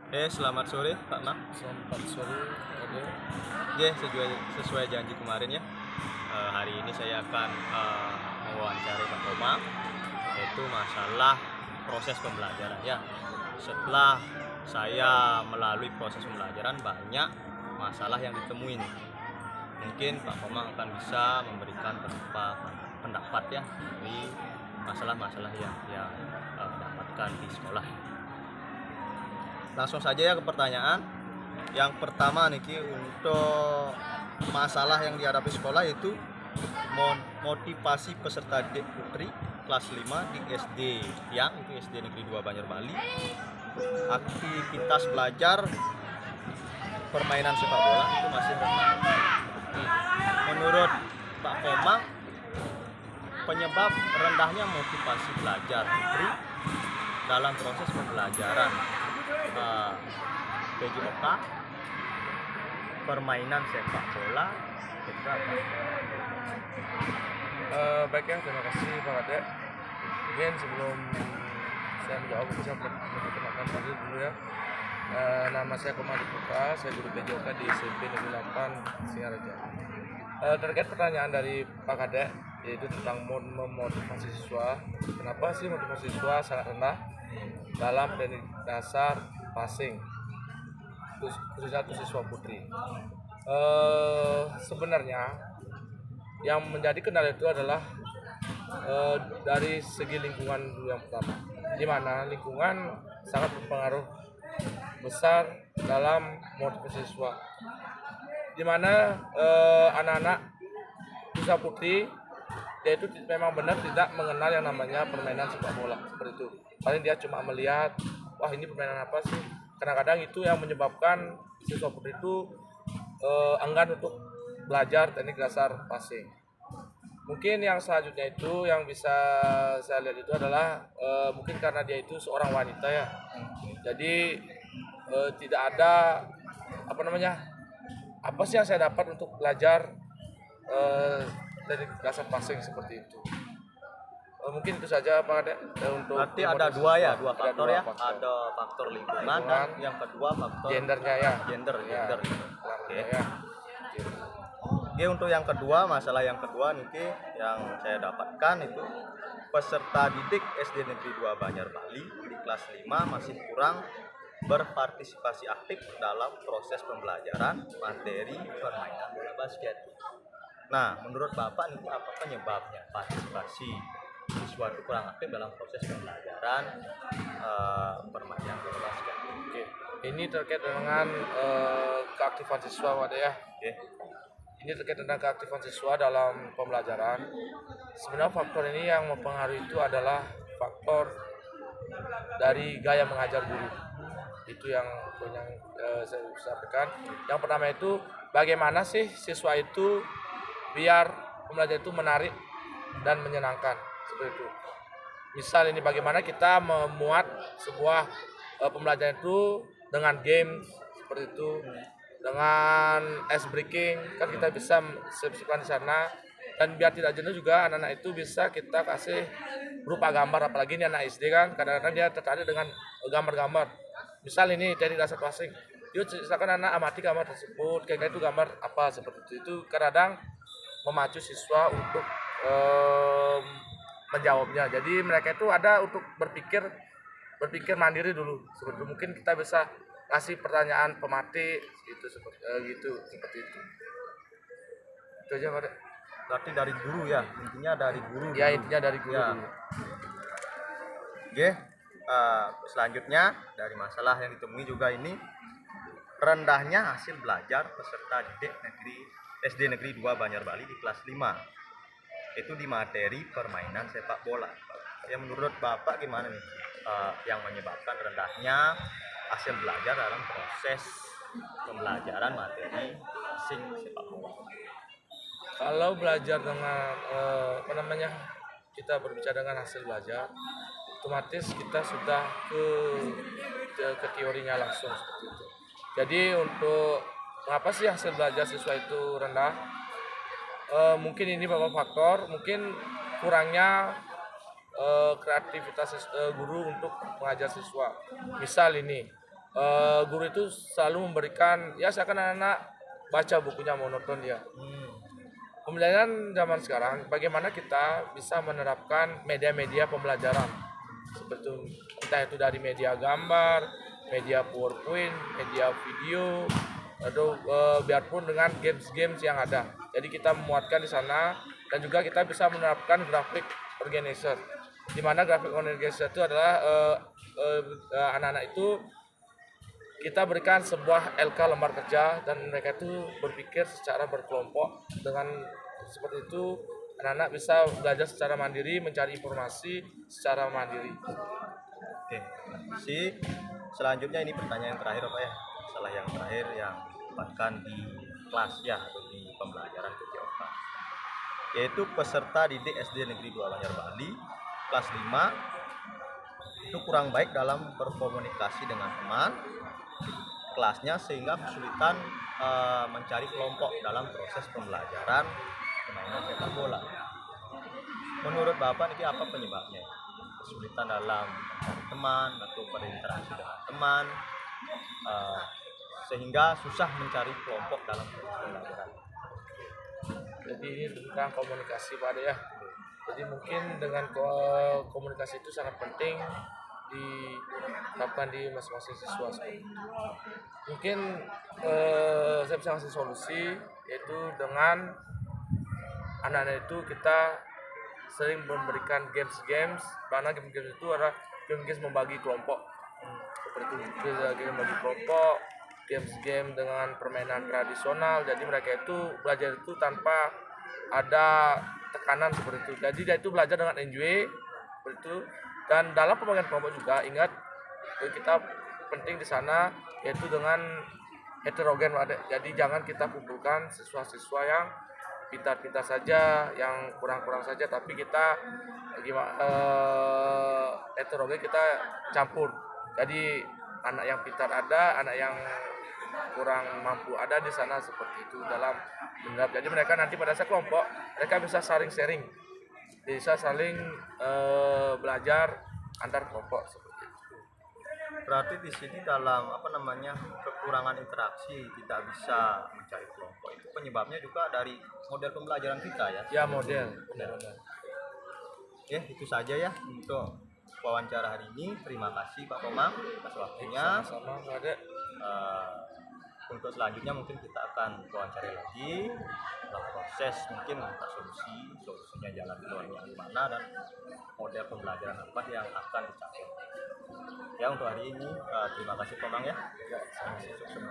Selamat sore Pak Mak. Selamat sore, Ade. Sesuai janji kemarin ya. Hari ini saya akan mewawancari Pak Komang, yaitu masalah proses pembelajaran ya. Setelah saya melalui proses pembelajaran, banyak masalah yang ditemuin. Mungkin Pak Komang akan bisa memberikan pendapat ya dari masalah-masalah yang dapatkan di sekolah. Langsung saja ya ke pertanyaan. Yang pertama nih untuk masalah yang dihadapi sekolah itu motivasi peserta didik putri kelas 5 di SD itu SD Negeri 2 Banjar Bali. Aktivitas belajar permainan sepak bola itu masih rendah. Menurut Pak Komang, penyebab rendahnya motivasi belajar putri dalam proses pembelajaran PJOK, permainan sepak bola, itu apa? Baik ya, terima kasih Pak Ade. Mungkin sebelum saya menjawab, bisa memperkenalkan diri dulu ya. Nama saya Komang Diputra, saya guru PJOK di SMP Negeri 8 Singaraja. Terkait pertanyaan dari Pak Ade, yaitu tentang memotivasi siswa. Kenapa sih motivasi siswa sangat rendah dalam teknik dasar passing, khususnya untuk siswa putri? Sebenarnya yang menjadi kendala itu adalah dari segi lingkungan dulu yang pertama, di mana lingkungan sangat berpengaruh besar dalam motivasi siswa, di mana anak-anak siswa putri dia itu memang benar tidak mengenal yang namanya permainan sepak bola seperti itu. Paling dia cuma melihat, wah ini permainan apa sih? Kadang-kadang itu yang menyebabkan siswa putri itu enggan untuk belajar teknik dasar passing. Mungkin yang selanjutnya itu yang bisa saya lihat itu adalah mungkin karena dia itu seorang wanita ya. Jadi tidak ada apa sih yang saya dapat untuk belajar teknik dasar passing seperti itu. Mungkin itu saja Pak Ade, untuk Berarti ada dua faktor ya. faktor. Ada faktor lingkungan dan yang kedua faktor Gendernya ya. gender. Oke. Oke. Ya. Oke, untuk yang kedua, masalah yang kedua Niki yang saya dapatkan itu peserta didik SD Negeri 2 Banjar Bali di kelas 5 masih kurang berpartisipasi aktif dalam proses pembelajaran materi permainan bola basket. Nah, menurut Bapak ini apa penyebabnya partisipasi siswa itu kurang aktif dalam proses pembelajaran permainan bola basket? Oke. Ini terkait dengan keaktifan siswa Pak Ade ya. Oke. Ini terkait dengan keaktifan siswa dalam pembelajaran. Sebenarnya faktor ini yang mempengaruhi itu adalah faktor dari gaya mengajar guru. Itu yang saya sampaikan. Yang pertama itu bagaimana sih siswa itu biar pembelajaran itu menarik dan menyenangkan seperti itu. Misal ini bagaimana kita memuat sebuah pembelajaran itu dengan game seperti itu, dengan ice breaking kan kita bisa sisipkan di sana, dan biar tidak jenuh juga anak-anak itu bisa kita kasih berupa gambar, apalagi ini anak SD kan kadang-kadang dia tertarik dengan gambar-gambar. Misal ini teknik dasar passing, yuk silakan anak amati gambar tersebut, kayak itu gambar apa seperti itu kadang memacu siswa untuk menjawabnya. Jadi mereka itu ada untuk berpikir mandiri dulu. Seperti mungkin kita bisa kasih pertanyaan pematik gitu seperti itu. Itu aja Pak. Berarti dari guru ya, intinya dari guru. Ya, intinya dari guru ya. dulu. Oke, selanjutnya dari masalah yang ditemui juga ini rendahnya hasil belajar peserta didik SD Negeri 2 Banjar Bali di kelas 5. Itu di materi permainan sepak bola. Ya, menurut Bapak gimana nih yang menyebabkan rendahnya hasil belajar dalam proses pembelajaran materi passing sepak bola? Kalau belajar dengan kita berbicara dengan hasil belajar, otomatis kita sudah ke teorinya langsung seperti itu. Jadi untuk mengapa sih hasil belajar siswa itu rendah? Mungkin ini beberapa faktor, mungkin kurangnya kreativitas guru untuk mengajar siswa. Misal ini guru itu selalu memberikan ya seakan anak baca bukunya monoton dia. Pembelajaran zaman sekarang, bagaimana kita bisa menerapkan media-media pembelajaran seperti itu, entah itu dari media gambar, media PowerPoint, media video, atau biarpun dengan games-games yang ada. Jadi kita memuatkan di sana dan juga kita bisa menerapkan grafik organizer, di mana grafik organizer itu adalah anak-anak itu kita berikan sebuah LK lembar kerja dan mereka itu berpikir secara berkelompok. Dengan seperti itu anak-anak bisa belajar secara mandiri, mencari informasi secara mandiri. Oke, terima kasih. Selanjutnya ini pertanyaan yang terakhir Pak ya. Masalah yang terakhir yang didapatkan di kelas ya atau di pembelajaran PJOK. Yaitu peserta didik SD Negeri 2 Banjar Bali kelas 5 itu kurang baik dalam berkomunikasi dengan teman kelasnya sehingga kesulitan mencari kelompok dalam proses pembelajaran permainan sepak bola. Menurut Bapak ini apa penyebabnya? Kesulitan dalam mencari teman atau berinteraksi dengan teman sehingga susah mencari kelompok dalam proses pembelajaran. Jadi ini tentang komunikasi Pak Ade ya. Jadi mungkin dengan komunikasi itu sangat penting diterapkan di masing-masing siswa. Mungkin saya bisa kasih solusi, yaitu dengan anak-anak itu kita sering memberikan games-games, karena game-games itu adalah game-games membagi kelompok. Seperti itu, game membagi kelompok, games-game dengan permainan tradisional. Jadi mereka itu belajar itu tanpa ada tekanan seperti itu. Jadi dia itu belajar dengan enjoy seperti itu. Dan dalam pembagian kelompok juga ingat kita penting di sana yaitu dengan heterogen. Jadi jangan kita kumpulkan siswa-siswa yang pintar-pintar saja, yang kurang-kurang saja, tapi kita heterogen, kita campur. Jadi anak yang pintar ada, anak yang kurang mampu ada di sana seperti itu dalam benar. Jadi mereka nanti pada saat kelompok mereka bisa saling sharing, bisa saling belajar antar kelompok seperti itu. Berarti di sini dalam kekurangan interaksi tidak bisa mencari kelompok itu penyebabnya juga dari model pembelajaran kita ya. Ya model. Benar-benar. Ya itu saja ya untuk wawancara hari ini. Terima kasih Pak Komang atas waktunya. Sama-sama Pak Ade. Untuk selanjutnya mungkin kita akan wawancara lagi dalam proses mungkin minta solusinya jalan keluarnya gimana dan model pembelajaran apa yang akan dicapai. Ya untuk hari ini terima kasih Komang ya. Ya, sama-sama.